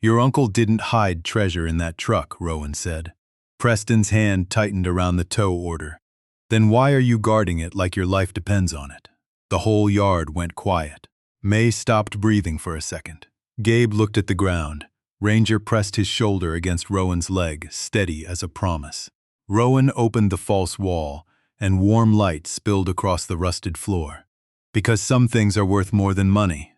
Your uncle didn't hide treasure in that truck, Rowan said. Preston's hand tightened around the tow order. Then why are you guarding it like your life depends on it? The whole yard went quiet. May stopped breathing for a second. Gabe looked at the ground. Ranger pressed his shoulder against Rowan's leg, steady as a promise. Rowan opened the false wall, and warm light spilled across the rusted floor. Because some things are worth more than money.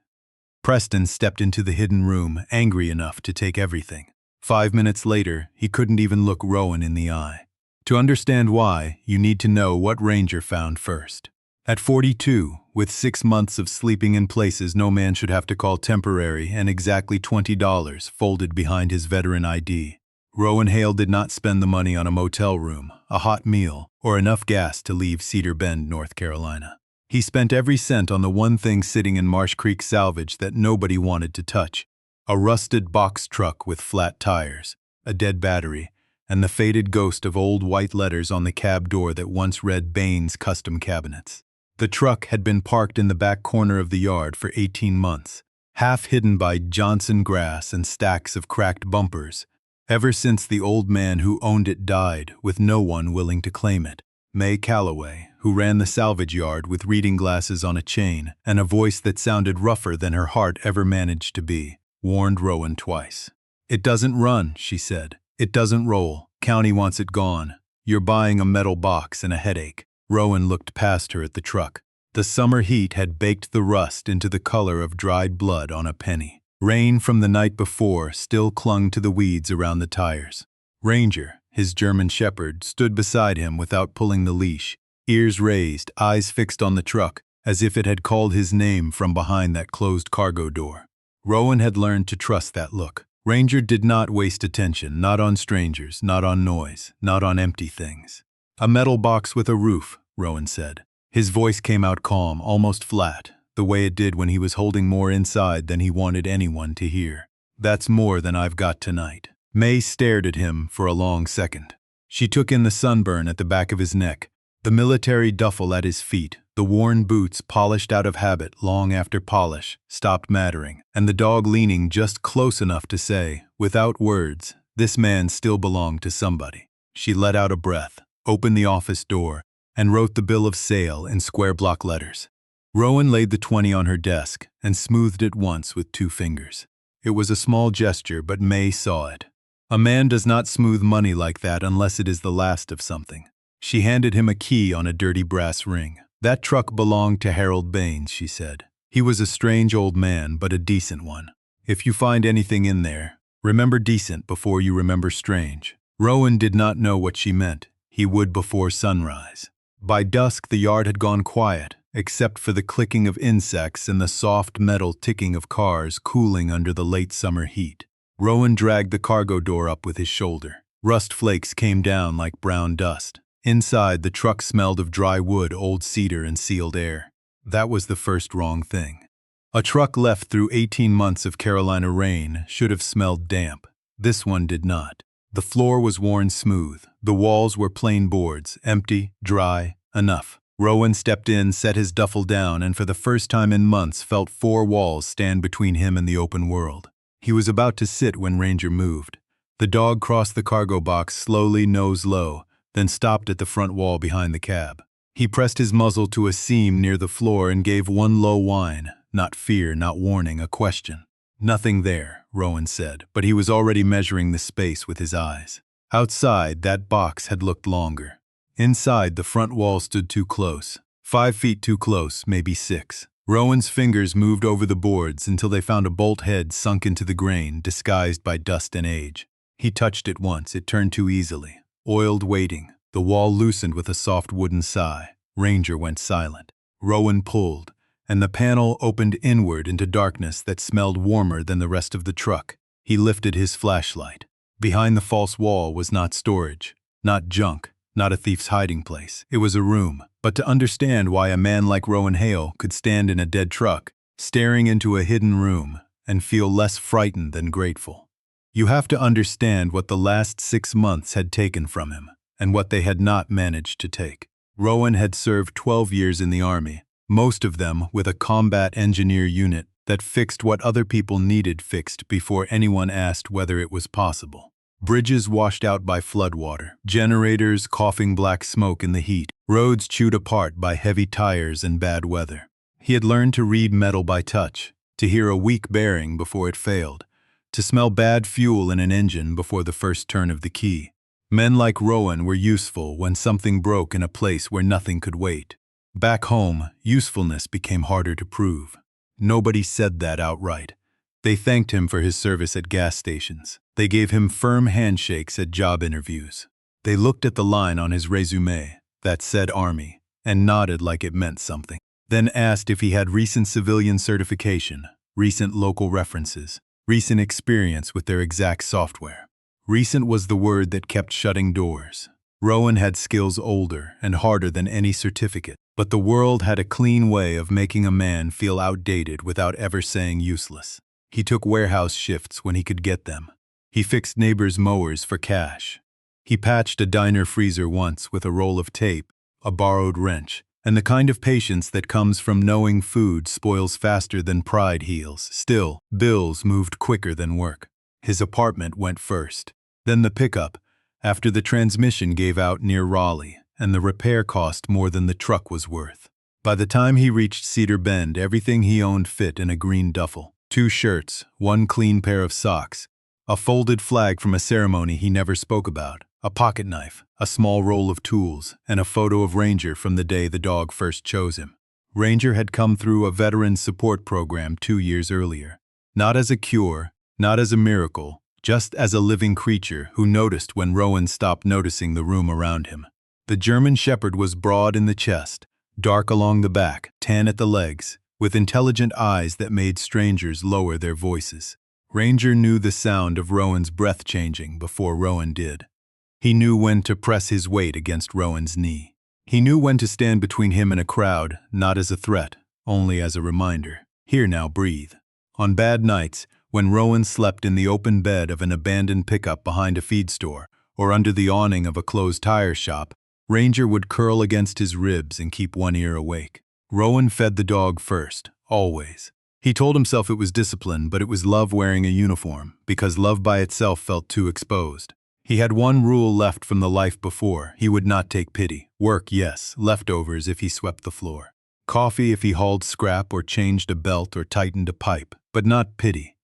Preston stepped into the hidden room, angry enough to take everything. 5 minutes later, he couldn't even look Rowan in the eye. To understand why, you need to know what Ranger found first. At 42, with 6 months of sleeping in places no man should have to call temporary and exactly $20 folded behind his veteran ID, Rowan Hale did not spend the money on a motel room, a hot meal, or enough gas to leave Cedar Bend, North Carolina. He spent every cent on the one thing sitting in Marsh Creek salvage that nobody wanted to touch: a rusted box truck with flat tires, a dead battery, and the faded ghost of old white letters on the cab door that once read Bain's Custom Cabinets. The truck had been parked in the back corner of the yard for 18 months, half hidden by Johnson grass and stacks of cracked bumpers, ever since the old man who owned it died with no one willing to claim it. May Calloway, who ran the salvage yard with reading glasses on a chain and a voice that sounded rougher than her heart ever managed to be, warned Rowan twice. "It doesn't run," she said. "It doesn't roll. County wants it gone. You're buying a metal box and a headache." Rowan looked past her at the truck. The summer heat had baked the rust into the color of dried blood on a penny. Rain from the night before still clung to the weeds around the tires. Ranger, his German shepherd, stood beside him without pulling the leash, ears raised, eyes fixed on the truck, as if it had called his name from behind that closed cargo door. Rowan had learned to trust that look. Ranger did not waste attention, not on strangers, not on noise, not on empty things. "A metal box with a roof," Rowan said. His voice came out calm, almost flat, the way it did when he was holding more inside than he wanted anyone to hear. "That's more than I've got tonight." May stared at him for a long second. She took in the sunburn at the back of his neck, the military duffel at his feet, the worn boots polished out of habit long after polish stopped mattering, and the dog leaning just close enough to say, without words, this man still belonged to somebody. She let out a breath, opened the office door, and wrote the bill of sale in square block letters. Rowan laid the 20 on her desk and smoothed it once with 2 fingers. It was a small gesture, but May saw it. A man does not smooth money like that unless it is the last of something. She handed him a key on a dirty brass ring. "That truck belonged to Harold Baines," she said. "He was a strange old man, but a decent one. If you find anything in there, remember decent before you remember strange." Rowan did not know what she meant. He would before sunrise. By dusk, the yard had gone quiet, except for the clicking of insects and the soft metal ticking of cars cooling under the late summer heat. Rowan dragged the cargo door up with his shoulder. Rust flakes came down like brown dust. Inside, the truck smelled of dry wood, old cedar, and sealed air. That was the first wrong thing. A truck left through 18 months of Carolina rain should have smelled damp. This one did not. The floor was worn smooth. The walls were plain boards, empty, dry, enough. Rowan stepped in, set his duffel down, and for the first time in months felt 4 walls stand between him and the open world. He was about to sit when Ranger moved. The dog crossed the cargo box slowly, nose low, then stopped at the front wall behind the cab. He pressed his muzzle to a seam near the floor and gave one low whine, not fear, not warning, a question. "Nothing there," Rowan said, but he was already measuring the space with his eyes. Outside, that box had looked longer. Inside, the front wall stood too close. 5 feet too close, maybe 6. Rowan's fingers moved over the boards until they found a bolt head sunk into the grain, disguised by dust and age. He touched it once. It turned too easily. Oiled, waiting. The wall loosened with a soft wooden sigh. Ranger went silent. Rowan pulled, and the panel opened inward into darkness that smelled warmer than the rest of the truck. He lifted his flashlight. Behind the false wall was not storage, not junk, not a thief's hiding place. It was a room. But to understand why a man like Rowan Hale could stand in a dead truck, staring into a hidden room, and feel less frightened than grateful, you have to understand what the last 6 months had taken from him, and what they had not managed to take. Rowan had served 12 years in the Army, most of them with a combat engineer unit that fixed what other people needed fixed before anyone asked whether it was possible. Bridges washed out by floodwater, generators coughing black smoke in the heat, roads chewed apart by heavy tires and bad weather. He had learned to read metal by touch, to hear a weak bearing before it failed, to smell bad fuel in an engine before the first turn of the key. Men like Rowan were useful when something broke in a place where nothing could wait. Back home, usefulness became harder to prove. Nobody said that outright. They thanked him for his service at gas stations. They gave him firm handshakes at job interviews. They looked at the line on his resume that said Army and nodded like it meant something. Then asked if he had recent civilian certification, recent local references, recent experience with their exact software. Recent was the word that kept shutting doors. Rowan had skills older and harder than any certificate, but the world had a clean way of making a man feel outdated without ever saying useless. He took warehouse shifts when he could get them. He fixed neighbors' mowers for cash. He patched a diner freezer once with a roll of tape, a borrowed wrench, and the kind of patience that comes from knowing food spoils faster than pride heals. Still, bills moved quicker than work. His apartment went first, then the pickup, after the transmission gave out near Raleigh, and the repair cost more than the truck was worth. By the time he reached Cedar Bend, everything he owned fit in a green duffel. 2 shirts, 1 clean pair of socks, a folded flag from a ceremony he never spoke about, a pocket knife, a small roll of tools, and a photo of Ranger from the day the dog first chose him. Ranger had come through a veteran support program 2 years earlier. Not as a cure, not as a miracle, just as a living creature who noticed when Rowan stopped noticing the room around him. The German Shepherd was broad in the chest, dark along the back, tan at the legs, with intelligent eyes that made strangers lower their voices. Ranger knew the sound of Rowan's breath changing before Rowan did. He knew when to press his weight against Rowan's knee. He knew when to stand between him and a crowd, not as a threat, only as a reminder. Here now, breathe. On bad nights, when Rowan slept in the open bed of an abandoned pickup behind a feed store, or under the awning of a closed tire shop, Ranger would curl against his ribs and keep one ear awake. Rowan fed the dog first, always. He told himself it was discipline, but it was love wearing a uniform, because love by itself felt too exposed. He had one rule left from the life before: he would not take pity. Work, yes, leftovers if he swept the floor. Coffee if he hauled scrap or changed a belt or tightened a pipe, but not pity.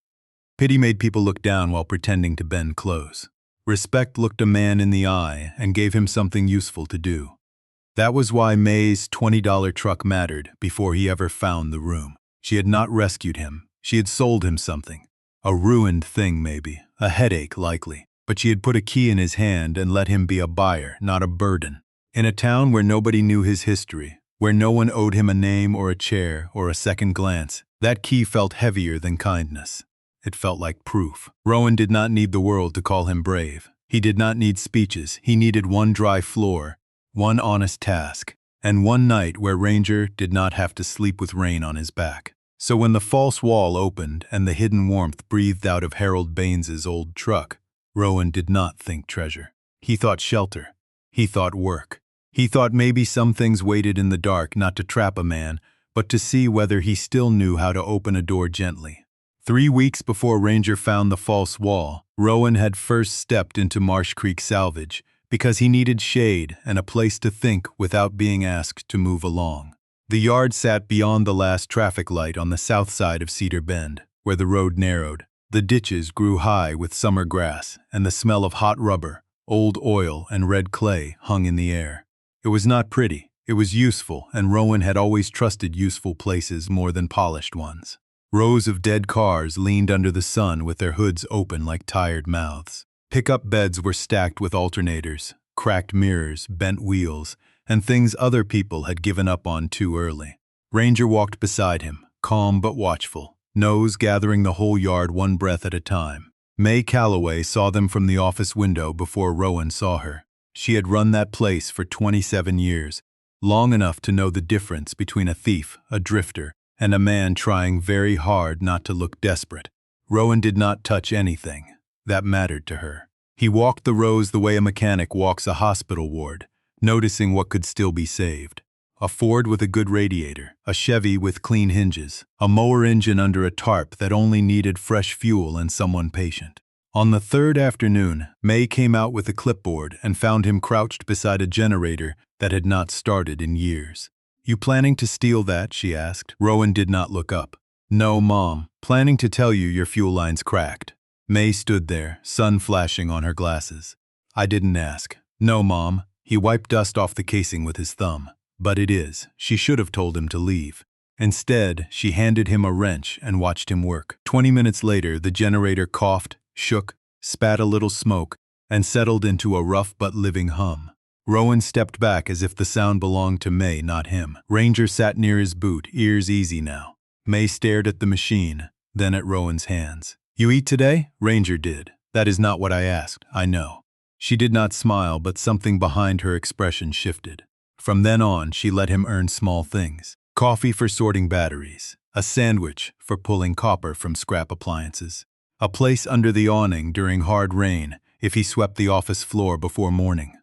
Pity made people look down while pretending to bend close. Respect looked a man in the eye and gave him something useful to do. That was why May's $20 truck mattered before he ever found the room. She had not rescued him. She had sold him something. A ruined thing, maybe. A headache, likely. But she had put a key in his hand and let him be a buyer, not a burden. In a town where nobody knew his history, where no one owed him a name or a chair or a second glance, that key felt heavier than kindness. It felt like proof. Rowan did not need the world to call him brave. He did not need speeches. He needed one dry floor, one honest task, and one night where Ranger did not have to sleep with rain on his back. So when the false wall opened and the hidden warmth breathed out of Harold Baines's old truck, Rowan did not think treasure. He thought shelter. He thought work. He thought maybe some things waited in the dark not to trap a man, but to see whether he still knew how to open a door gently. 3 weeks before Ranger found the false wall, Rowan had first stepped into Marsh Creek Salvage because he needed shade and a place to think without being asked to move along. The yard sat beyond the last traffic light on the south side of Cedar Bend, where the road narrowed. The ditches grew high with summer grass, and the smell of hot rubber, old oil, and red clay hung in the air. It was not pretty. It was useful, and Rowan had always trusted useful places more than polished ones. Rows of dead cars leaned under the sun with their hoods open like tired mouths. Pickup beds were stacked with alternators, cracked mirrors, bent wheels, and things other people had given up on too early. Ranger walked beside him, calm but watchful, nose gathering the whole yard one breath at a time. May Calloway saw them from the office window before Rowan saw her. She had run that place for 27 years, long enough to know the difference between a thief, a drifter, and a man trying very hard not to look desperate. Rowan did not touch anything that mattered to her. He walked the rows the way a mechanic walks a hospital ward, noticing what could still be saved. a Ford with a good radiator, a Chevy with clean hinges, a mower engine under a tarp that only needed fresh fuel and someone patient. On the third afternoon, May came out with a clipboard and found him crouched beside a generator that had not started in years. "You planning to steal that?" she asked. Rowan did not look up. "No, Mom. Planning to tell you your fuel line's cracked." May stood there, sun flashing on her glasses. "I didn't ask." "No, Mom." He wiped dust off the casing with his thumb. "But it is." She should have told him to leave. Instead, she handed him a wrench and watched him work. 20 minutes later, the generator coughed, shook, spat a little smoke, and settled into a rough but living hum. Rowan stepped back as if the sound belonged to May, not him. Ranger sat near his boot, ears easy now. May stared at the machine, then at Rowan's hands. "You eat today?" Ranger did. "That is not what I asked, I know." She did not smile, but something behind her expression shifted. From then on, she let him earn small things. Coffee for sorting batteries, a sandwich for pulling copper from scrap appliances, a place under the awning during hard rain if he swept the office floor before morning.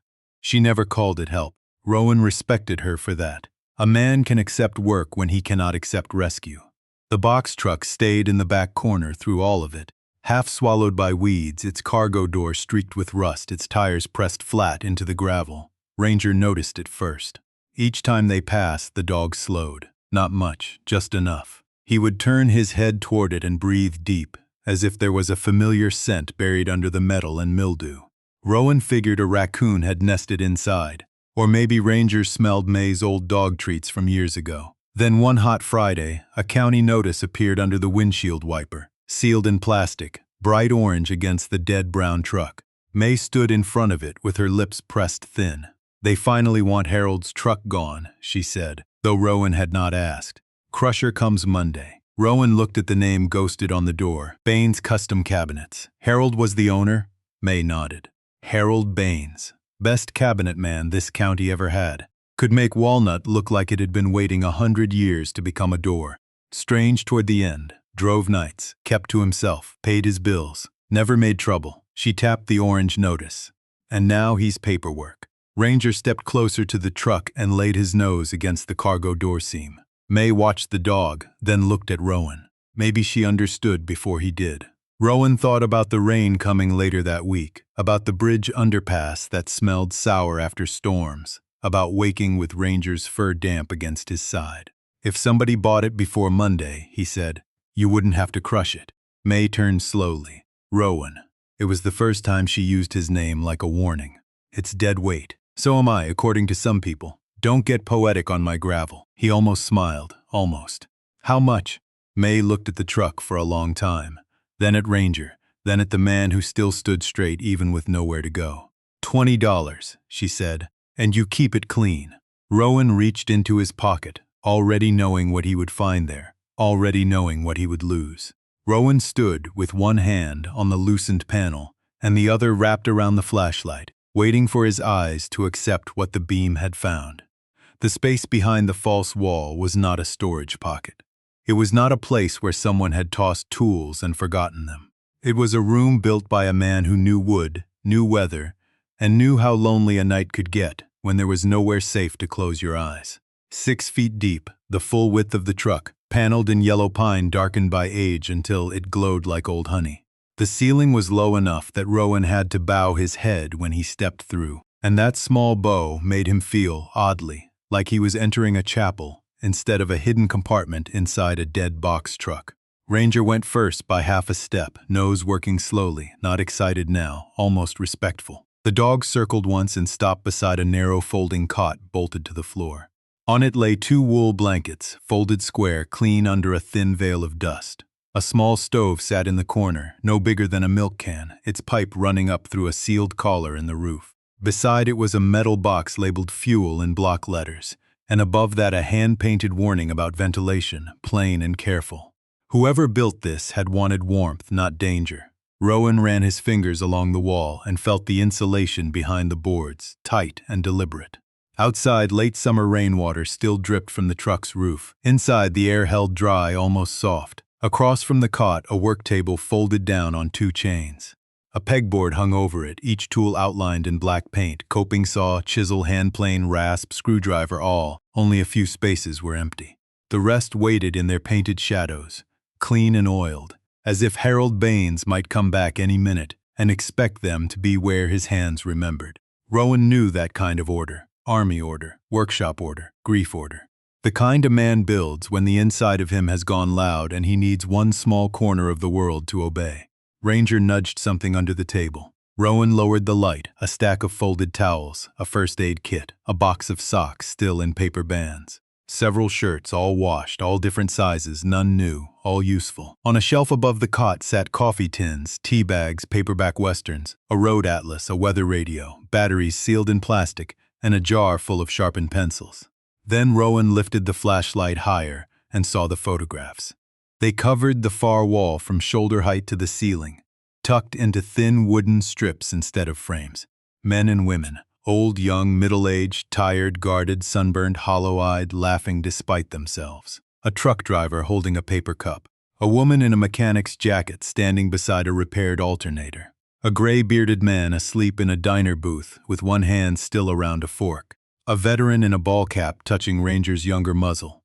She never called it help. Rowan respected her for that. A man can accept work when he cannot accept rescue. The box truck stayed in the back corner through all of it, half swallowed by weeds, its cargo door streaked with rust, its tires pressed flat into the gravel. Ranger noticed it first. Each time they passed, the dog slowed. Not much, just enough. He would turn his head toward it and breathe deep, as if there was a familiar scent buried under the metal and mildew. Rowan figured a raccoon had nested inside, or maybe Ranger smelled May's old dog treats from years ago. Then one hot Friday, a county notice appeared under the windshield wiper, sealed in plastic, bright orange against the dead brown truck. May stood in front of it with her lips pressed thin. "They finally want Harold's truck gone," she said, though Rowan had not asked. "Crusher comes Monday." Rowan looked at the name ghosted on the door, Baines Custom Cabinets. Harold was the owner? May nodded. Harold Baines, best cabinet man this county ever had. Could make walnut look like it had been waiting 100 years to become a door. Strange toward the end. Drove nights, kept to himself, paid his bills, never made trouble. She tapped the orange notice. And now he's paperwork. Ranger stepped closer to the truck and laid his nose against the cargo door seam. May watched the dog, then looked at Rowan. Maybe she understood before he did. Rowan thought about the rain coming later that week, about the bridge underpass that smelled sour after storms, about waking with Ranger's fur damp against his side. "If somebody bought it before Monday," he said, "you wouldn't have to crush it." May turned slowly. "Rowan." It was the first time she used his name like a warning. "It's dead weight. So am I, according to some people. Don't get poetic on my gravel." He almost smiled, almost. "How much?" May looked at the truck for a long time, then at Ranger, then at the man who still stood straight even with nowhere to go. $20, she said, "and you keep it clean." Rowan reached into his pocket, already knowing what he would find there, already knowing what he would lose. Rowan stood with one hand on the loosened panel and the other wrapped around the flashlight, waiting for his eyes to accept what the beam had found. The space behind the false wall was not a storage pocket. It was not a place where someone had tossed tools and forgotten them. It was a room built by a man who knew wood, knew weather, and knew how lonely a night could get when there was nowhere safe to close your eyes. 6 feet deep, the full width of the truck, paneled in yellow pine darkened by age until it glowed like old honey. The ceiling was low enough that Rowan had to bow his head when he stepped through, and that small bow made him feel, oddly, like he was entering a chapel instead of a hidden compartment inside a dead box truck. Ranger went first by half a step, nose working slowly, not excited now, almost respectful. The dog circled once and stopped beside a narrow folding cot bolted to the floor. On it lay 2 wool blankets, folded square, clean under a thin veil of dust. A small stove sat in the corner, no bigger than a milk can, its pipe running up through a sealed collar in the roof. Beside it was a metal box labeled fuel in block letters, and above that a hand-painted warning about ventilation, plain and careful. Whoever built this had wanted warmth, not danger. Rowan ran his fingers along the wall and felt the insulation behind the boards, tight and deliberate. Outside, late summer rainwater still dripped from the truck's roof. Inside, the air held dry, almost soft. Across from the cot, a work table folded down on 2 chains. A pegboard hung over it, each tool outlined in black paint: coping saw, chisel, hand plane, rasp, screwdriver, all. Only a few spaces were empty. The rest waited in their painted shadows, clean and oiled, as if Harold Baines might come back any minute and expect them to be where his hands remembered. Rowan knew that kind of order: army order, workshop order, grief order. The kind a man builds when the inside of him has gone loud and he needs one small corner of the world to obey. Ranger nudged something under the table. Rowan lowered the light: a stack of folded towels, a first aid kit, a box of socks still in paper bands. Several shirts, all washed, all different sizes, none new, all useful. On a shelf above the cot sat coffee tins, tea bags, paperback westerns, a road atlas, a weather radio, batteries sealed in plastic, and a jar full of sharpened pencils. Then Rowan lifted the flashlight higher and saw the photographs. They covered the far wall from shoulder height to the ceiling, tucked into thin wooden strips instead of frames. Men and women, old, young, middle-aged, tired, guarded, sunburned, hollow-eyed, laughing despite themselves. A truck driver holding a paper cup. A woman in a mechanic's jacket standing beside a repaired alternator. A gray-bearded man asleep in a diner booth with one hand still around a fork. A veteran in a ball cap touching Ranger's younger muzzle.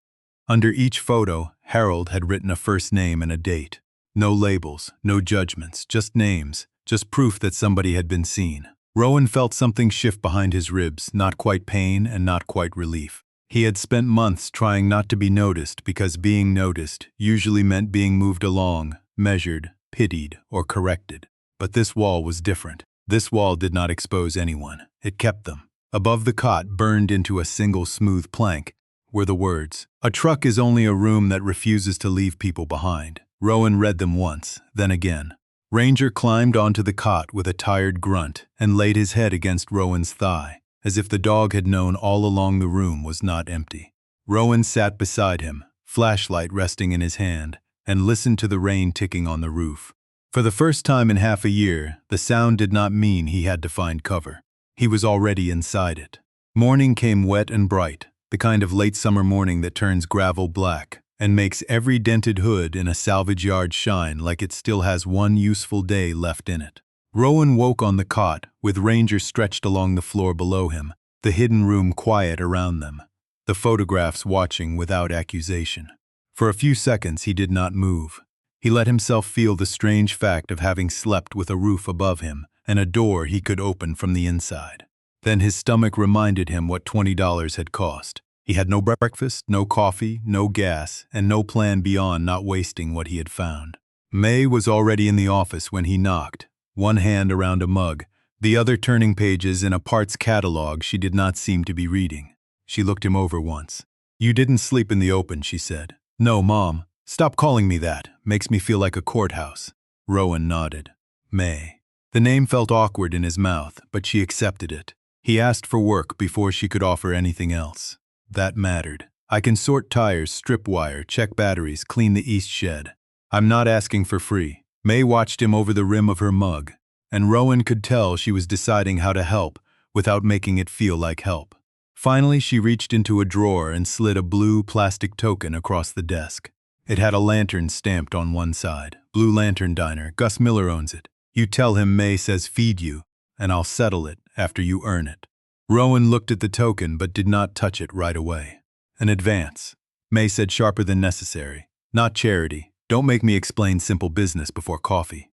Under each photo, Harold had written a first name and a date. No labels, no judgments, just names, just proof that somebody had been seen. Rowan felt something shift behind his ribs, not quite pain and not quite relief. He had spent months trying not to be noticed because being noticed usually meant being moved along, measured, pitied, or corrected. But this wall was different. This wall did not expose anyone. It kept them. Above the cot, burned into a single smooth plank, were the words, "A truck is only a room that refuses to leave people behind." Rowan read them once, then again. Ranger climbed onto the cot with a tired grunt and laid his head against Rowan's thigh, as if the dog had known all along the room was not empty. Rowan sat beside him, flashlight resting in his hand, and listened to the rain ticking on the roof. For the first time in half a year, the sound did not mean he had to find cover. He was already inside it. Morning came wet and bright, the kind of late summer morning that turns gravel black and makes every dented hood in a salvage yard shine like it still has one useful day left in it. Rowan woke on the cot, with Ranger stretched along the floor below him, the hidden room quiet around them, the photographs watching without accusation. For a few seconds he did not move. He let himself feel the strange fact of having slept with a roof above him and a door he could open from the inside. Then his stomach reminded him what $20 had cost. He had no breakfast, no coffee, no gas, and no plan beyond not wasting what he had found. May was already in the office when he knocked, one hand around a mug, the other turning pages in a parts catalog she did not seem to be reading. She looked him over once. "You didn't sleep in the open," she said. "No, Mom. Stop calling me that. Makes me feel like a courthouse." Rowan nodded. May. The name felt awkward in his mouth, but she accepted it. He asked for work before she could offer anything else. That mattered. "I can sort tires, strip wire, check batteries, clean the east shed. I'm not asking for free." May watched him over the rim of her mug, and Rowan could tell she was deciding how to help without making it feel like help. Finally, she reached into a drawer and slid a blue plastic token across the desk. It had a lantern stamped on one side. "Blue Lantern Diner. Gus Miller owns it. You tell him May says feed you, and I'll settle it after you earn it." Rowan looked at the token but did not touch it right away. "An advance," May said, sharper than necessary. "Not charity. Don't make me explain simple business before coffee."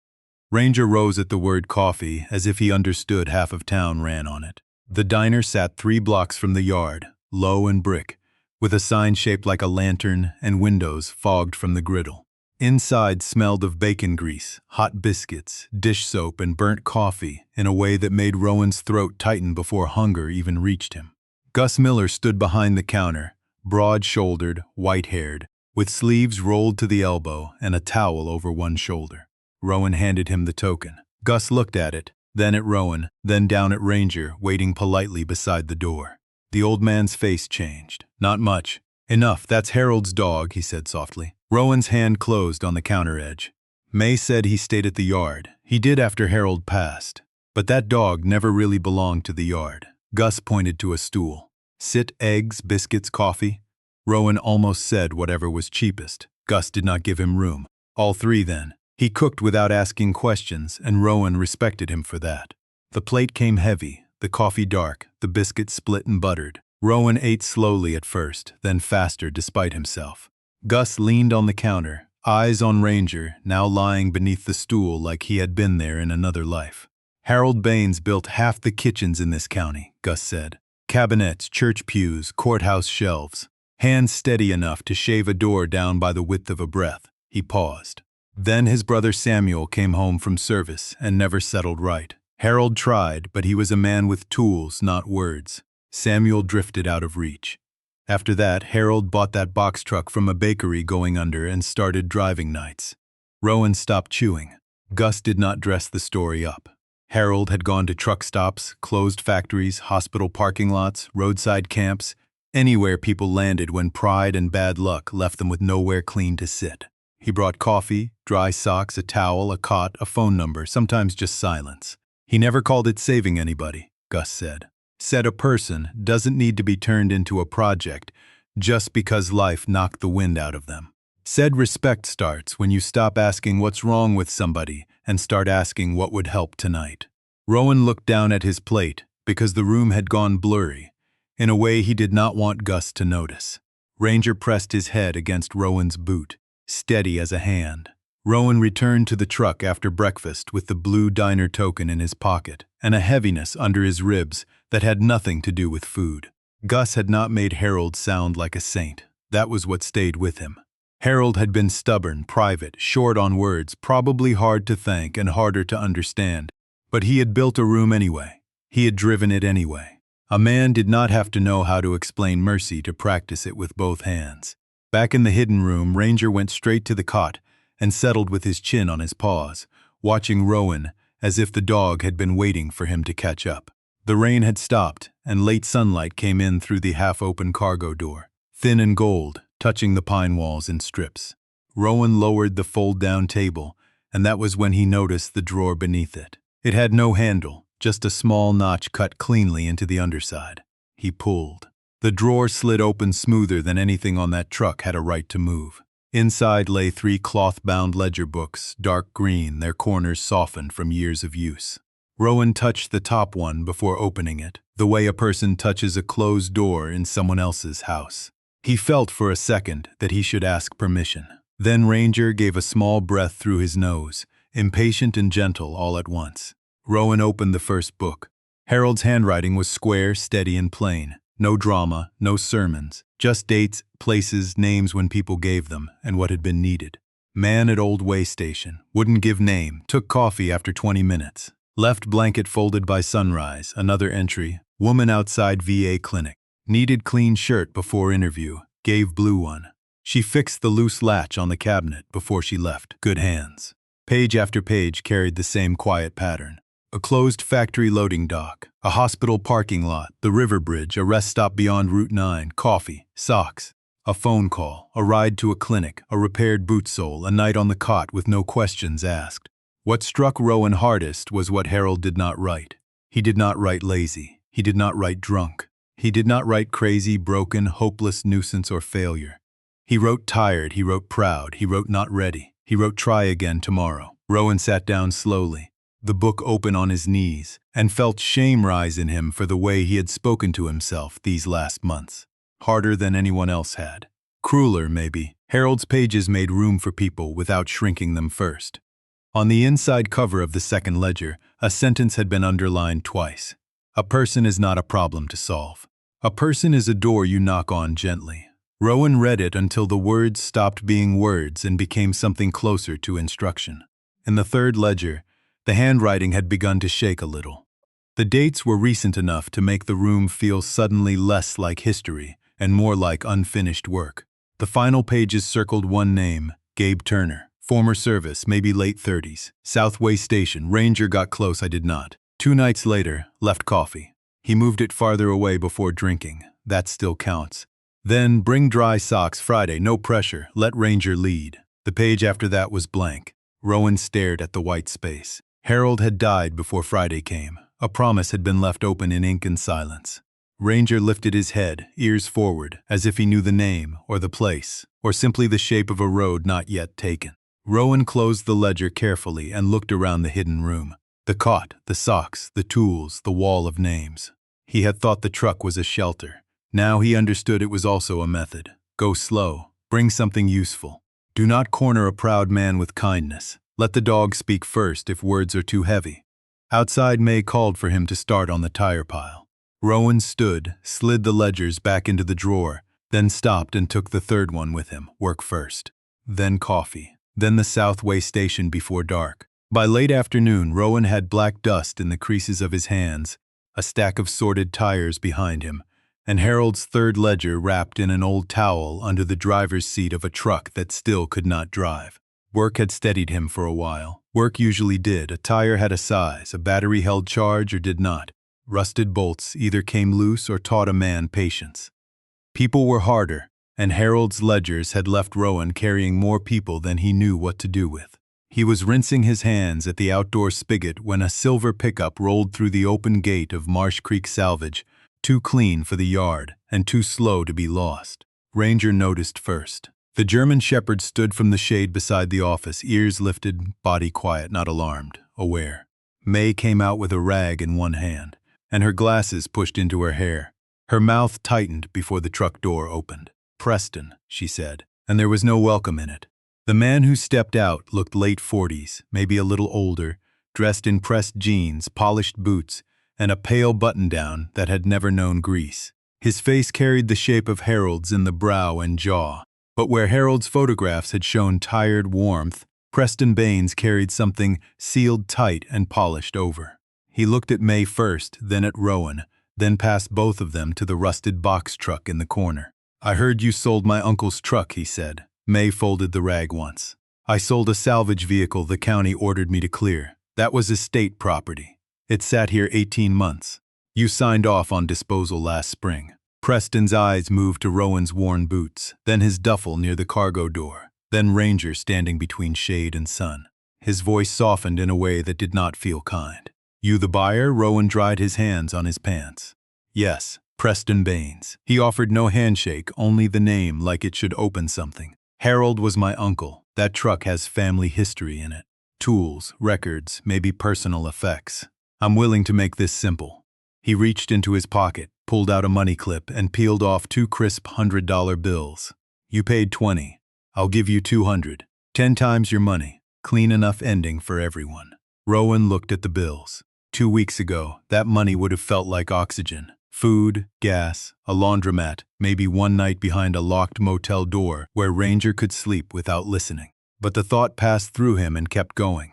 Ranger rose at the word coffee as if he understood half of town ran on it. The diner sat 3 blocks from the yard, low and brick, with a sign shaped like a lantern and windows fogged from the griddle. Inside smelled of bacon grease, hot biscuits, dish soap, and burnt coffee in a way that made Rowan's throat tighten before hunger even reached him. Gus Miller stood behind the counter, broad-shouldered, white-haired, with sleeves rolled to the elbow and a towel over one shoulder. Rowan handed him the token. Gus looked at it, then at Rowan, then down at Ranger, waiting politely beside the door. The old man's face changed. "Not much." "Enough, that's Harold's dog," he said softly. Rowan's hand closed on the counter edge. "May said he stayed at the yard. He did after Harold passed. But that dog never really belonged to the yard." Gus pointed to a stool. "Sit, eggs, biscuits, coffee." Rowan almost said whatever was cheapest. Gus did not give him room. "All 3 then." He cooked without asking questions, and Rowan respected him for that. The plate came heavy, the coffee dark, the biscuit split and buttered. Rowan ate slowly at first, then faster despite himself. Gus leaned on the counter, eyes on Ranger, now lying beneath the stool like he had been there in another life. Harold Baines built half the kitchens in this county, Gus said. Cabinets, church pews, courthouse shelves. Hands steady enough to shave a door down by the width of a breath. He paused. Then his brother Samuel came home from service and never settled right. Harold tried, but he was a man with tools, not words. Samuel drifted out of reach. After that, Harold bought that box truck from a bakery going under and started driving nights. Rowan stopped chewing. Gus did not dress the story up. Harold had gone to truck stops, closed factories, hospital parking lots, roadside camps, anywhere people landed when pride and bad luck left them with nowhere clean to sit. He brought coffee, dry socks, a towel, a cot, a phone number, sometimes just silence. He never called it saving anybody, Gus said. Said a person doesn't need to be turned into a project just because life knocked the wind out of them. Said respect starts when you stop asking what's wrong with somebody and start asking what would help tonight. Rowan looked down at his plate because the room had gone blurry, in a way he did not want Gus to notice. Ranger pressed his head against Rowan's boot, steady as a hand. Rowan returned to the truck after breakfast with the blue diner token in his pocket and a heaviness under his ribs that had nothing to do with food. Gus had not made Harold sound like a saint. That was what stayed with him. Harold had been stubborn, private, short on words, probably hard to thank and harder to understand. But he had built a room anyway. He had driven it anyway. A man did not have to know how to explain mercy to practice it with both hands. Back in the hidden room, Ranger went straight to the cot and settled with his chin on his paws, watching Rowan as if the dog had been waiting for him to catch up. The rain had stopped, and late sunlight came in through the half-open cargo door, thin and gold, touching the pine walls in strips. Rowan lowered the fold-down table, and that was when he noticed the drawer beneath it. It had no handle, just a small notch cut cleanly into the underside. He pulled. The drawer slid open smoother than anything on that truck had a right to move. Inside lay 3 cloth-bound ledger books, dark green, their corners softened from years of use. Rowan touched the top one before opening it, the way a person touches a closed door in someone else's house. He felt for a second that he should ask permission. Then Ranger gave a small breath through his nose, impatient and gentle all at once. Rowan opened the first book. Harold's handwriting was square, steady, and plain. No drama, no sermons, just dates, places, names when people gave them, and what had been needed. Man at old way station, wouldn't give name, took coffee after 20 minutes. Left blanket folded by sunrise, another entry. Woman outside VA clinic. Needed clean shirt before interview, gave blue one. She fixed the loose latch on the cabinet before she left, good hands. Page after page carried the same quiet pattern. A closed factory loading dock, a hospital parking lot, the river bridge, a rest stop beyond Route 9, coffee, socks, a phone call, a ride to a clinic, a repaired boot sole, a night on the cot with no questions asked. What struck Rowan hardest was what Harold did not write. He did not write lazy. He did not write drunk. He did not write crazy, broken, hopeless nuisance or failure. He wrote tired, he wrote proud, he wrote not ready, he wrote try again tomorrow. Rowan sat down slowly, the book open on his knees, and felt shame rise in him for the way he had spoken to himself these last months. Harder than anyone else had. Crueler, maybe. Harold's pages made room for people without shrinking them first. On the inside cover of the second ledger, a sentence had been underlined twice. A person is not a problem to solve. A person is a door you knock on gently. Rowan read it until the words stopped being words and became something closer to instruction. In the third ledger, the handwriting had begun to shake a little. The dates were recent enough to make the room feel suddenly less like history and more like unfinished work. The final pages circled one name, Gabe Turner. Former service, maybe late 30s. Southway Station. Ranger got close, I did not. 2 nights later, left coffee. He moved it farther away before drinking. That still counts. Then, bring dry socks Friday, no pressure, let Ranger lead. The page after that was blank. Rowan stared at the white space. Harold had died before Friday came. A promise had been left open in ink and silence. Ranger lifted his head, ears forward, as if he knew the name, or the place, or simply the shape of a road not yet taken. Rowan closed the ledger carefully and looked around the hidden room. The cot, the socks, the tools, the wall of names. He had thought the truck was a shelter. Now he understood it was also a method. Go slow. Bring something useful. Do not corner a proud man with kindness. Let the dog speak first if words are too heavy. Outside, May called for him to start on the tire pile. Rowan stood, slid the ledgers back into the drawer, then stopped and took the third one with him, work first. Then coffee. Then the Southway station before dark. By late afternoon, Rowan had black dust in the creases of his hands, a stack of sorted tires behind him, and Harold's third ledger wrapped in an old towel under the driver's seat of a truck that still could not drive. Work had steadied him for a while. Work usually did. A tire had a size, a battery held charge or did not. Rusted bolts either came loose or taught a man patience. People were harder, and Harold's ledgers had left Rowan carrying more people than he knew what to do with. He was rinsing his hands at the outdoor spigot when a silver pickup rolled through the open gate of Marsh Creek Salvage, too clean for the yard and too slow to be lost. Ranger noticed first. The German shepherd stood from the shade beside the office, ears lifted, body quiet, not alarmed, aware. May came out with a rag in one hand, and her glasses pushed into her hair. Her mouth tightened before the truck door opened. "Preston," she said, and there was no welcome in it. The man who stepped out looked late 40s, maybe a little older, dressed in pressed jeans, polished boots, and a pale button-down that had never known grease. His face carried the shape of Harold's in the brow and jaw, but where Harold's photographs had shown tired warmth, Preston Baines carried something sealed tight and polished over. He looked at May first, then at Rowan, then past both of them to the rusted box truck in the corner. "I heard you sold my uncle's truck," he said. May folded the rag once. "I sold a salvage vehicle the county ordered me to clear. That was estate property. It sat here 18 months. You signed off on disposal last spring." Preston's eyes moved to Rowan's worn boots, then his duffel near the cargo door, then Ranger standing between shade and sun. His voice softened in a way that did not feel kind. "You the buyer?" Rowan dried his hands on his pants. "Yes, Preston Baines." He offered no handshake, only the name like it should open something. "Harold was my uncle. That truck has family history in it. Tools, records, maybe personal effects. I'm willing to make this simple." He reached into his pocket, pulled out a money clip, and peeled off 2 crisp $100 bills. "You paid 20. I'll give you 200. 10 times your money. Clean enough ending for everyone." Rowan looked at the bills. 2 weeks ago, that money would have felt like oxygen. Food, gas, a laundromat, maybe one night behind a locked motel door where Ranger could sleep without listening. But the thought passed through him and kept going.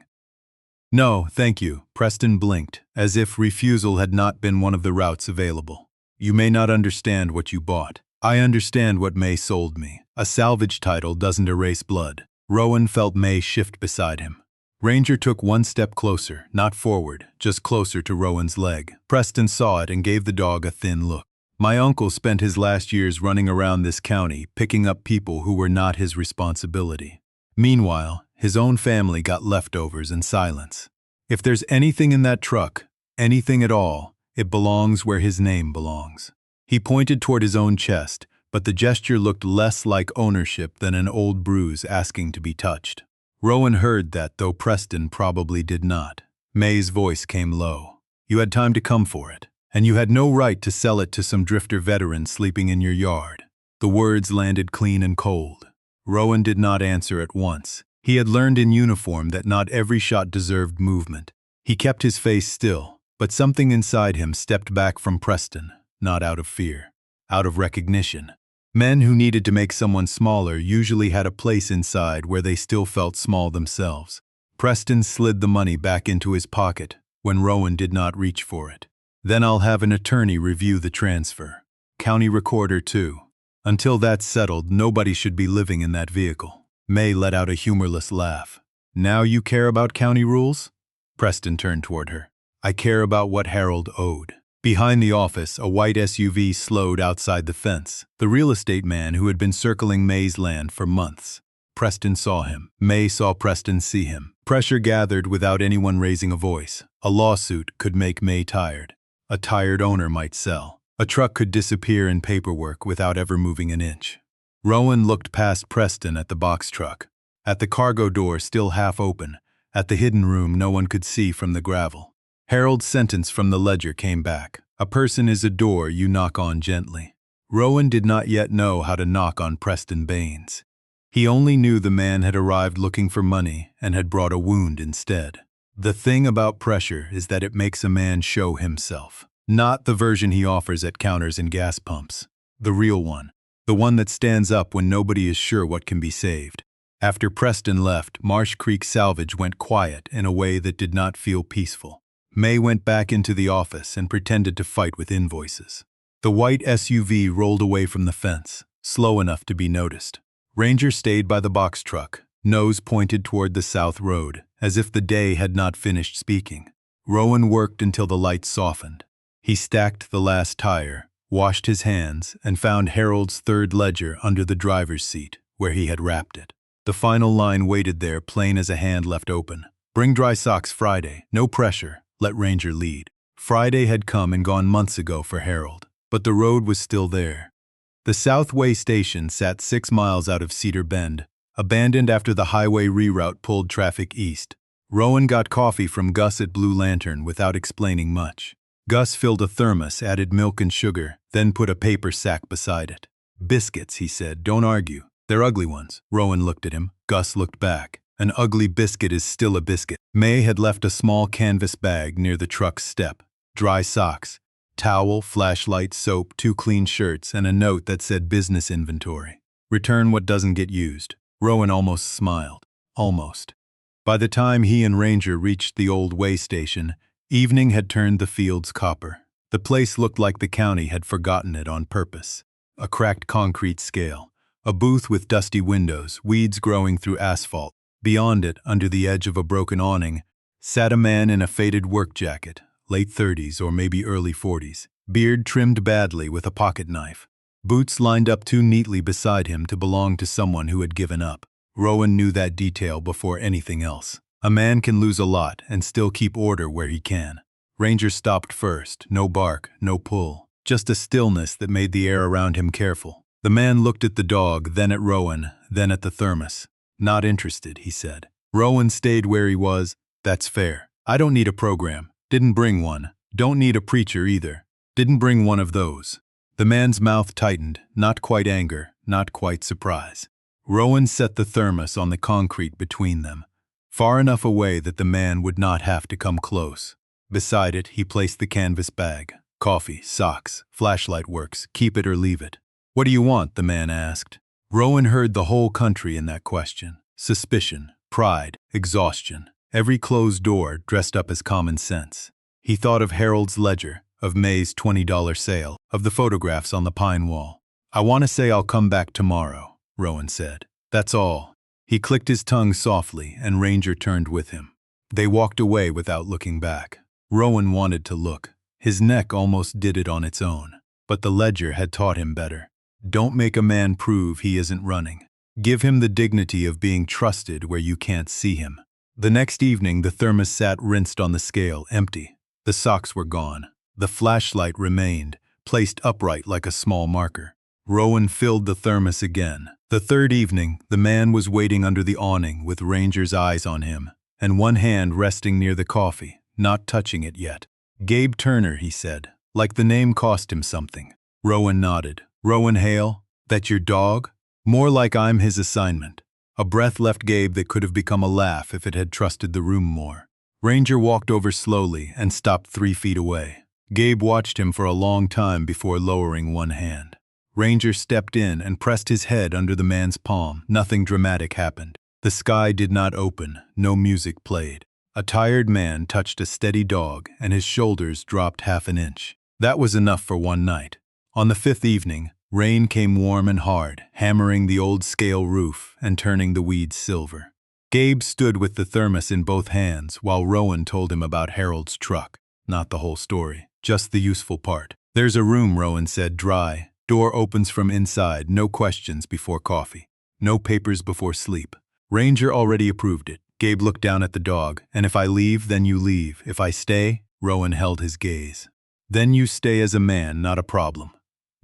"No, thank you." Preston blinked, as if refusal had not been one of the routes available. "You may not understand what you bought. I understand what May sold me. A salvage title doesn't erase blood." Rowan felt May shift beside him. Ranger took one step closer, not forward, just closer to Rowan's leg. Preston saw it and gave the dog a thin look. "My uncle spent his last years running around this county, picking up people who were not his responsibility. Meanwhile, his own family got leftovers and silence. If there's anything in that truck, anything at all, it belongs where his name belongs." He pointed toward his own chest, but the gesture looked less like ownership than an old bruise asking to be touched. Rowan heard that, though Preston probably did not. May's voice came low. "You had time to come for it, and you had no right to sell it to some drifter veteran sleeping in your yard." The words landed clean and cold. Rowan did not answer at once. He had learned in uniform that not every shot deserved movement. He kept his face still, but something inside him stepped back from Preston, not out of fear, out of recognition. Men who needed to make someone smaller usually had a place inside where they still felt small themselves. Preston slid the money back into his pocket when Rowan did not reach for it. "Then I'll have an attorney review the transfer. County recorder too. Until that's settled, nobody should be living in that vehicle." May let out a humorless laugh. "Now you care about county rules?" Preston turned toward her. "I care about what Harold owed." Behind the office, a white SUV slowed outside the fence. The real estate man who had been circling May's land for months. Preston saw him. May saw Preston see him. Pressure gathered without anyone raising a voice. A lawsuit could make May tired. A tired owner might sell. A truck could disappear in paperwork without ever moving an inch. Rowan looked past Preston at the box truck. At the cargo door still half open, at the hidden room no one could see from the gravel. Harold's sentence from the ledger came back. A person is a door you knock on gently. Rowan did not yet know how to knock on Preston Baines. He only knew the man had arrived looking for money and had brought a wound instead. The thing about pressure is that it makes a man show himself. Not the version he offers at counters and gas pumps. The real one. The one that stands up when nobody is sure what can be saved. After Preston left, Marsh Creek Salvage went quiet in a way that did not feel peaceful. May went back into the office and pretended to fight with invoices. The white SUV rolled away from the fence, slow enough to be noticed. Ranger stayed by the box truck, nose pointed toward the south road, as if the day had not finished speaking. Rowan worked until the lights softened. He stacked the last tire, washed his hands, and found Harold's third ledger under the driver's seat, where he had wrapped it. The final line waited there, plain as a hand left open. Bring dry socks Friday. No pressure. Let Ranger lead. Friday had come and gone months ago for Harold, but the road was still there. The Southway station sat 6 miles out of Cedar Bend, abandoned after the highway reroute pulled traffic east. Rowan got coffee from Gus at Blue Lantern without explaining much. Gus filled a thermos, added milk and sugar, then put a paper sack beside it. Biscuits, he said. Don't argue. They're ugly ones. Rowan looked at him. Gus looked back. An ugly biscuit is still a biscuit. May had left a small canvas bag near the truck's step. Dry socks, towel, flashlight, soap, 2 clean shirts, and a note that said business inventory. Return what doesn't get used. Rowan almost smiled. Almost. By the time he and Ranger reached the old way station, evening had turned the fields copper. The place looked like the county had forgotten it on purpose. A cracked concrete scale. A booth with dusty windows, weeds growing through asphalt. Beyond it, under the edge of a broken awning, sat a man in a faded work jacket, late 30s or maybe early 40s, beard trimmed badly with a pocket knife. Boots lined up too neatly beside him to belong to someone who had given up. Rowan knew that detail before anything else. A man can lose a lot and still keep order where he can. Ranger stopped first, no bark, no pull, just a stillness that made the air around him careful. The man looked at the dog, then at Rowan, then at the thermos. Not interested, he said. Rowan stayed where he was. That's fair. I don't need a program. Didn't bring one. Don't need a preacher either. Didn't bring one of those. The man's mouth tightened, not quite anger, not quite surprise. Rowan set the thermos on the concrete between them, far enough away that the man would not have to come close. Beside it, he placed the canvas bag. Coffee, socks, flashlight works, keep it or leave it. What do you want? The man asked. Rowan heard the whole country in that question. Suspicion, pride, exhaustion. Every closed door dressed up as common sense. He thought of Harold's ledger, of May's $20 sale, of the photographs on the pine wall. I want to say I'll come back tomorrow, Rowan said. That's all. He clicked his tongue softly, and Ranger turned with him. They walked away without looking back. Rowan wanted to look. His neck almost did it on its own. But the ledger had taught him better. Don't make a man prove he isn't running. Give him the dignity of being trusted where you can't see him. The next evening, the thermos sat rinsed on the scale, empty. The socks were gone. The flashlight remained, placed upright like a small marker. Rowan filled the thermos again. The third evening, the man was waiting under the awning with Ranger's eyes on him, and one hand resting near the coffee, not touching it yet. Gabe Turner, he said, like the name cost him something. Rowan nodded. Rowan Hale? That your dog? More like I'm his assignment. A breath left Gabe that could have become a laugh if it had trusted the room more. Ranger walked over slowly and stopped 3 feet away. Gabe watched him for a long time before lowering one hand. Ranger stepped in and pressed his head under the man's palm. Nothing dramatic happened. The sky did not open. No music played. A tired man touched a steady dog, and his shoulders dropped half an inch. That was enough for one night. On the 5th evening, rain came warm and hard, hammering the old scale roof and turning the weeds silver. Gabe stood with the thermos in both hands while Rowan told him about Harold's truck. Not the whole story, just the useful part. There's a room, Rowan said, dry. Door opens from inside, no questions before coffee. No papers before sleep. Ranger already approved it. Gabe looked down at the dog. And if I leave, then you leave. If I stay, Rowan held his gaze. Then you stay as a man, not a problem.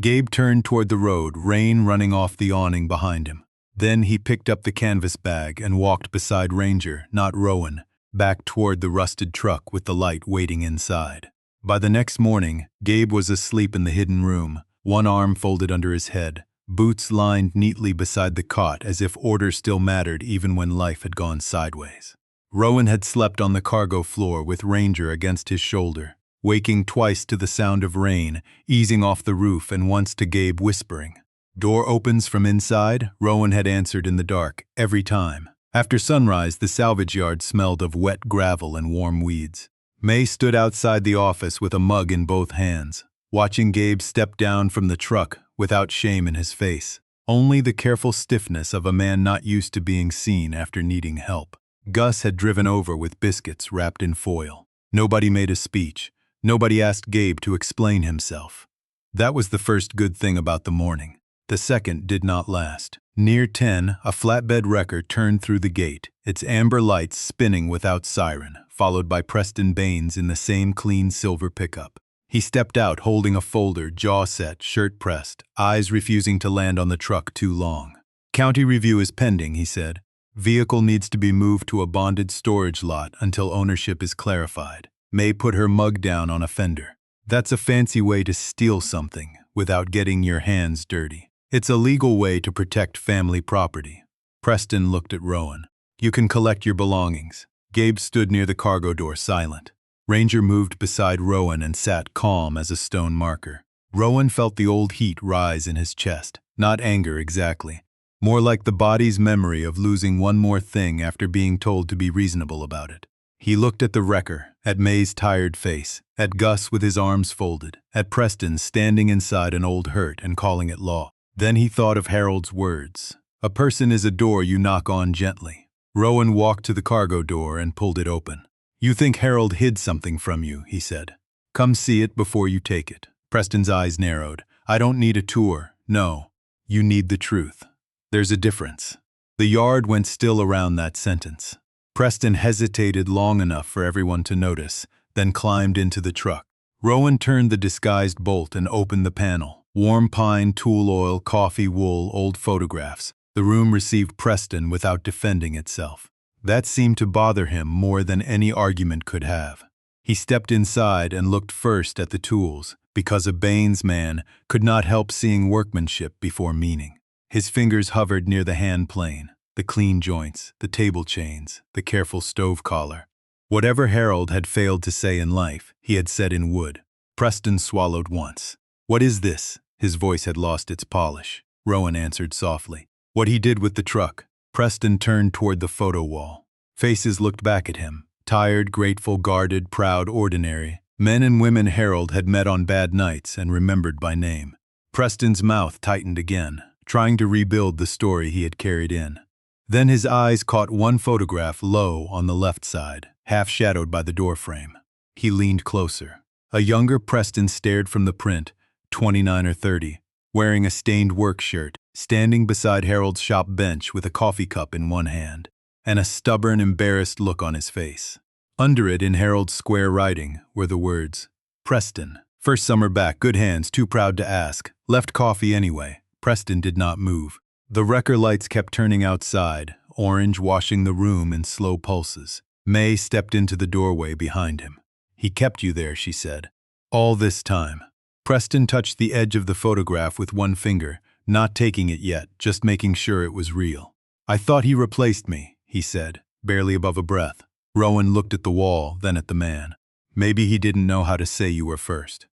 Gabe turned toward the road, rain running off the awning behind him. Then he picked up the canvas bag and walked beside Ranger, not Rowan, back toward the rusted truck with the light waiting inside. By the next morning, Gabe was asleep in the hidden room, one arm folded under his head, boots lined neatly beside the cot as if order still mattered even when life had gone sideways. Rowan had slept on the cargo floor with Ranger against his shoulder, waking twice to the sound of rain, easing off the roof, and once to Gabe whispering. Door opens from inside, Rowan had answered in the dark, every time. After sunrise, the salvage yard smelled of wet gravel and warm weeds. May stood outside the office with a mug in both hands, watching Gabe step down from the truck without shame in his face, only the careful stiffness of a man not used to being seen after needing help. Gus had driven over with biscuits wrapped in foil. Nobody made a speech. Nobody asked Gabe to explain himself. That was the first good thing about the morning. The second did not last. Near 10, a flatbed wrecker turned through the gate, its amber lights spinning without siren, followed by Preston Baines in the same clean silver pickup. He stepped out holding a folder, jaw set, shirt pressed, eyes refusing to land on the truck too long. "County review is pending," he said. "Vehicle needs to be moved to a bonded storage lot until ownership is clarified." May put her mug down on a fender. "That's a fancy way to steal something without getting your hands dirty. It's a legal way to protect family property." Preston looked at Rowan. "You can collect your belongings." Gabe stood near the cargo door, silent. Ranger moved beside Rowan and sat calm as a stone marker. Rowan felt the old heat rise in his chest, not anger exactly, more like the body's memory of losing one more thing after being told to be reasonable about it. He looked at the wrecker, at May's tired face, at Gus with his arms folded, at Preston standing inside an old hurt and calling it law. Then he thought of Harold's words. "A person is a door you knock on gently." Rowan walked to the cargo door and pulled it open. "You think Harold hid something from you," he said. "Come see it before you take it." Preston's eyes narrowed. "I don't need a tour. No. You need the truth. There's a difference." The yard went still around that sentence. Preston hesitated long enough for everyone to notice, then climbed into the truck. Rowan turned the disguised bolt and opened the panel. Warm pine, tool oil, coffee, wool, old photographs. The room received Preston without defending itself. That seemed to bother him more than any argument could have. He stepped inside and looked first at the tools, because a Baines man could not help seeing workmanship before meaning. His fingers hovered near the hand plane, the clean joints, the table chains, the careful stove collar. Whatever Harold had failed to say in life, he had said in wood. Preston swallowed once. "What is this?" His voice had lost its polish. Rowan answered softly. "What he did with the truck." Preston turned toward the photo wall. Faces looked back at him. Tired, grateful, guarded, proud, ordinary. Men and women Harold had met on bad nights and remembered by name. Preston's mouth tightened again, trying to rebuild the story he had carried in. Then his eyes caught one photograph low on the left side, half shadowed by the doorframe. He leaned closer. A younger Preston stared from the print, 29 or 30, wearing a stained work shirt, standing beside Harold's shop bench with a coffee cup in one hand, and a stubborn, embarrassed look on his face. Under it, in Harold's square writing, were the words, "Preston. First summer back, good hands, too proud to ask. Left coffee anyway." Preston did not move. The wrecker lights kept turning outside, orange washing the room in slow pulses. May stepped into the doorway behind him. "He kept you there," she said. "All this time." Preston touched the edge of the photograph with one finger, not taking it yet, just making sure it was real. "I thought he replaced me," he said, barely above a breath. Rowan looked at the wall, then at the man. "Maybe he didn't know how to say you were first."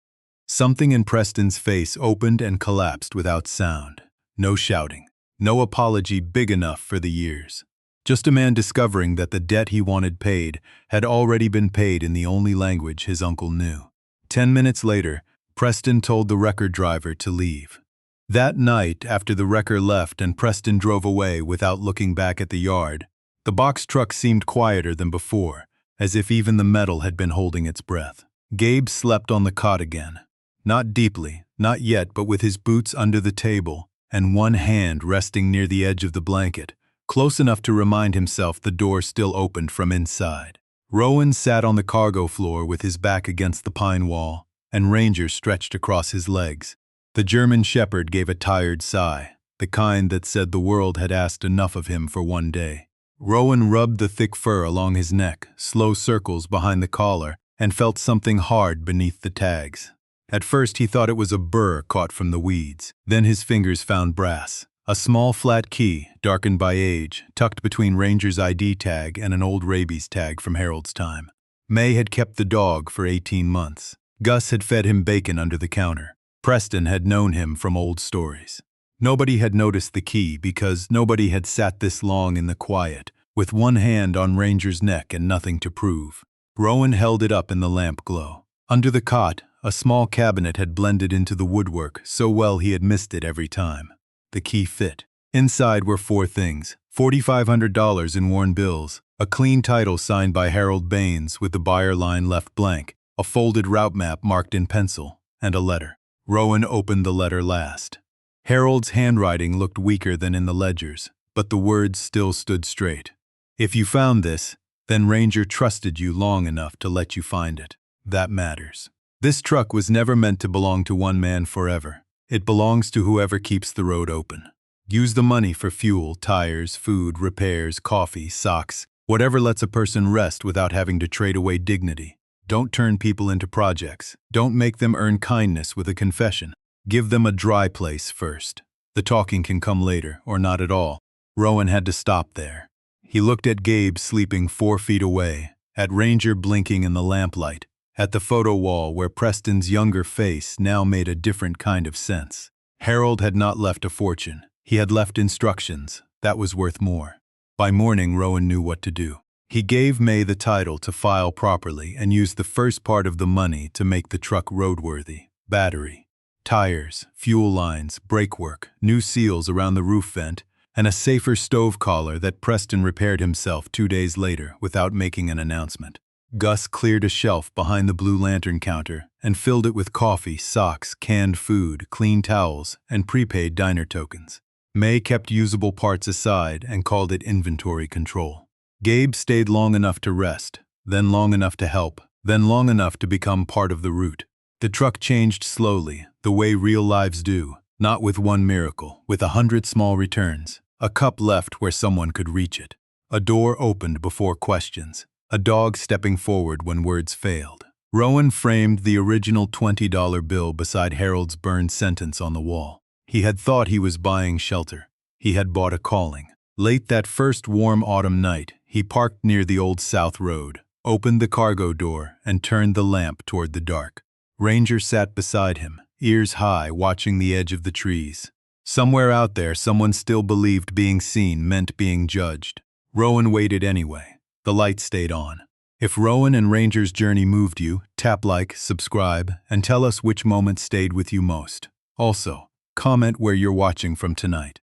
Something in Preston's face opened and collapsed without sound. No shouting. No apology big enough for the years. Just a man discovering that the debt he wanted paid had already been paid in the only language his uncle knew. 10 minutes later, Preston told the wrecker driver to leave. That night, after the wrecker left and Preston drove away without looking back at the yard, the box truck seemed quieter than before, as if even the metal had been holding its breath. Gabe slept on the cot again. Not deeply, not yet, but with his boots under the table and one hand resting near the edge of the blanket, close enough to remind himself the door still opened from inside. Rowan sat on the cargo floor with his back against the pine wall, and Ranger stretched across his legs. The German shepherd gave a tired sigh. the kind that said the world had asked enough of him for one day. Rowan rubbed the thick fur along his neck, slow circles behind the collar, and felt something hard beneath the tags. At first he thought it was a burr caught from the weeds. Then his fingers found brass. A small flat key, darkened by age, tucked between Ranger's ID tag and an old rabies tag from Harold's time. May had kept the dog for 18 months. Gus had fed him bacon under the counter. Preston had known him from old stories. Nobody had noticed the key because nobody had sat this long in the quiet, with one hand on Ranger's neck and nothing to prove. Rowan held it up in the lamp glow. Under the cot, a small cabinet had blended into the woodwork so well he had missed it every time. The key fit. Inside were 4 things: $4,500 in worn bills, a clean title signed by Harold Baines with the buyer line left blank, a folded route map marked in pencil, and a letter. Rowan opened the letter last. Harold's handwriting looked weaker than in the ledgers, but the words still stood straight. If you found this, then Ranger trusted you long enough to let you find it. That matters. This truck was never meant to belong to one man forever. It belongs to whoever keeps the road open. Use the money for fuel, tires, food, repairs, coffee, socks, whatever lets a person rest without having to trade away dignity. Don't turn people into projects. Don't make them earn kindness with a confession. Give them a dry place first. The talking can come later, or not at all. Rowan had to stop there. He looked at Gabe sleeping 4 feet away, at Ranger blinking in the lamplight, at the photo wall where Preston's younger face now made a different kind of sense. Harold had not left a fortune. He had left instructions. That was worth more. By morning, Rowan knew what to do. He gave May the title to file properly and used the first part of the money to make the truck roadworthy. Battery, tires, fuel lines, brake work, new seals around the roof vent, and a safer stove collar that Preston repaired himself 2 days later without making an announcement. Gus cleared a shelf behind the Blue Lantern counter and filled it with coffee, socks, canned food, clean towels, and prepaid diner tokens. May kept usable parts aside and called it inventory control. Gabe stayed long enough to rest, then long enough to help, then long enough to become part of the route. The truck changed slowly, the way real lives do, not with one miracle, with 100 small returns. A cup left where someone could reach it. A door opened before questions. A dog stepping forward when words failed. Rowan framed the original $20 bill beside Harold's burned sentence on the wall. He had thought he was buying shelter. He had bought a calling. Late that first warm autumn night, he parked near the old South Road, opened the cargo door, and turned the lamp toward the dark. Ranger sat beside him, ears high, watching the edge of the trees. Somewhere out there, someone still believed being seen meant being judged. Rowan waited anyway. The light stayed on. If Rowan and Ranger's journey moved you, tap like, subscribe, and tell us which moment stayed with you most. Also, comment where you're watching from tonight.